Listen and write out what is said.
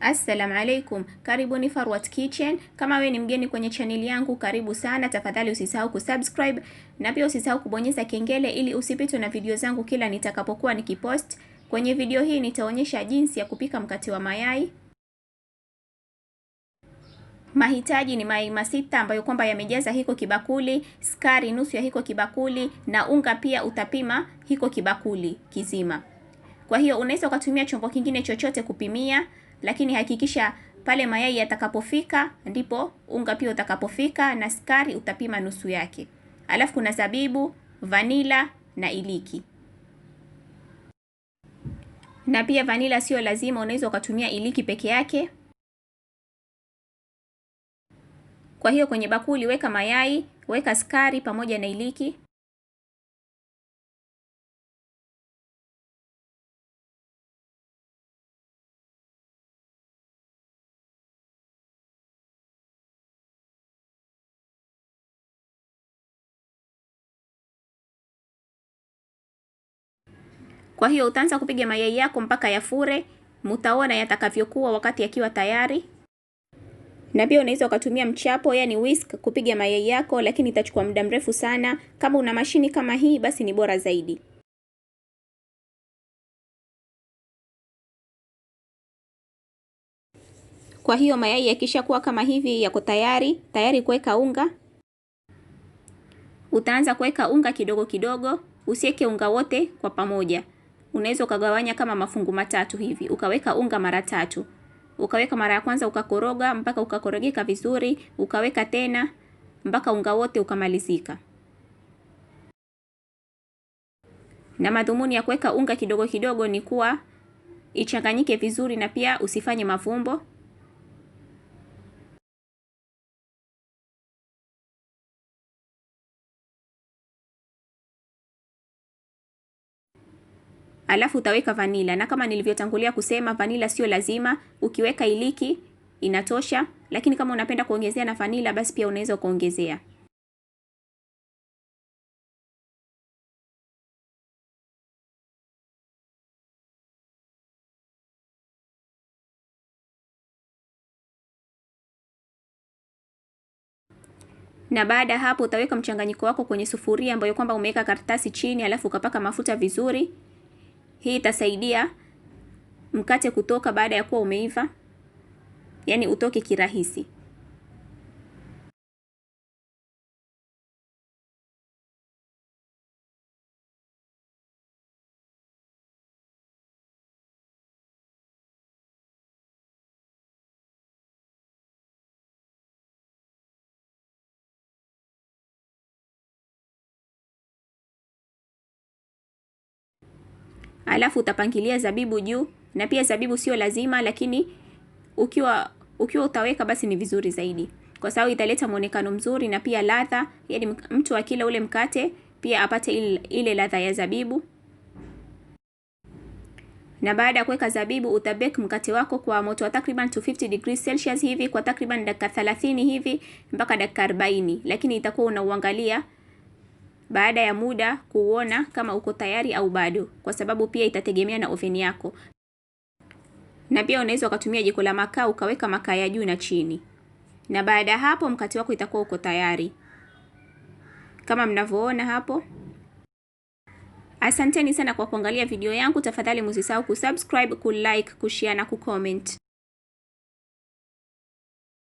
Assalamu alaikum, karibuni Farwat Kitchen. Kama we ni mgeni kwenye channel yangu, karibu sana. Tafadhali usisahau kusubscribe na pia usisahau kubonyeza kengele ili usipitwe na video zangu kila nitakapokuwa nikipost. Kwenye video hii nitaonyesha jinsi ya kupika mkate wa mayai. Mahitaji ni mayai masita ambayo kwamba yamejaza hiko kibakuli, sukari nusu ya hiko kibakuli na unga pia utapima hiko kibakuli kizima. Kwa hiyo unaweza ukatumia chombo kingine chochote kupimia, lakini hakikisha pale mayai yatakapofika ndipo unga pia utakapofika, na sukari utapima nusu yake. Alafu kuna zabibu, vanila na iliki. Na pia vanila sio lazima, unaweza ukatumia iliki peke yake. Kwa hiyo kwenye bakuli weka mayai, weka sukari pamoja na iliki. Kwa hiyo utaanza kupiga mayai yako mpaka yafure. Mutaona yatakavyokuwa wakati yakiwa tayari. Na pia unaweza ukatumia mchapo, yani whisk, kupiga mayai yako, lakini itachukua muda mrefu sana. Kama una mashini kama hii basi ni bora zaidi. Kwa hiyo mayai yakishakuwa kama hivi yako tayari kuweka unga. Utaanza kuweka unga kidogo kidogo, usiweke unga wote kwa pamoja. Unaweza ukagawanya kama mafungu matatu hivi, ukaweka unga mara tatu. Ukaweka mara ya kwanza ukakoroga mpaka ukakorogeka vizuri, ukaweka tena mpaka unga wote ukamalizika. Na madhumuni ya kuweka unga kidogo kidogo ni kuwa ichanganyike vizuri na pia usifanye mavumbo. Alafu utaweka vanila, na kama nilivyotangulia kusema vanila sio lazima, ukiweka iliki inatosha, lakini kama unapenda kuongezea na vanila basi pia unaweza kuongezea. Na baada ya hapo utaweka mchanganyiko wako kwenye sufuria ambayo kwamba umeweka karatasi chini, alafu ukapaka mafuta vizuri. Hii itasaidia mkate kutoka baada ya kuwa umeiva, yani utoke kirahisi. Alafu utapangilia zabibu juu, na pia zabibu sio lazima, lakini ukiwa utaweka basi ni vizuri zaidi, kwa sababu italeta muonekano mzuri na pia ladha, yani mtu akila ule mkate pia apate ile ladha ya zabibu. Na baada ya kuweka zabibu utabake mkate wako kwa moto wa takriban 250 degrees Celsius hivi kwa takriban dakika 30 hivi mpaka dakika 40, lakini itakuwa unauangalia baada ya muda kuona kama uko tayari au bado, kwa sababu pia itategemea na oven yako. Na pia unaweza ukatumia jiko la makaa ukaweka makaa ya juu na chini. Na baada ya hapo mkate wako itakuwa uko tayari kama mnavyoona hapo. Asanteni sana kwa kuangalia video yangu. Tafadhali msisahau kusubscribe, kulike, kushare na kucomment.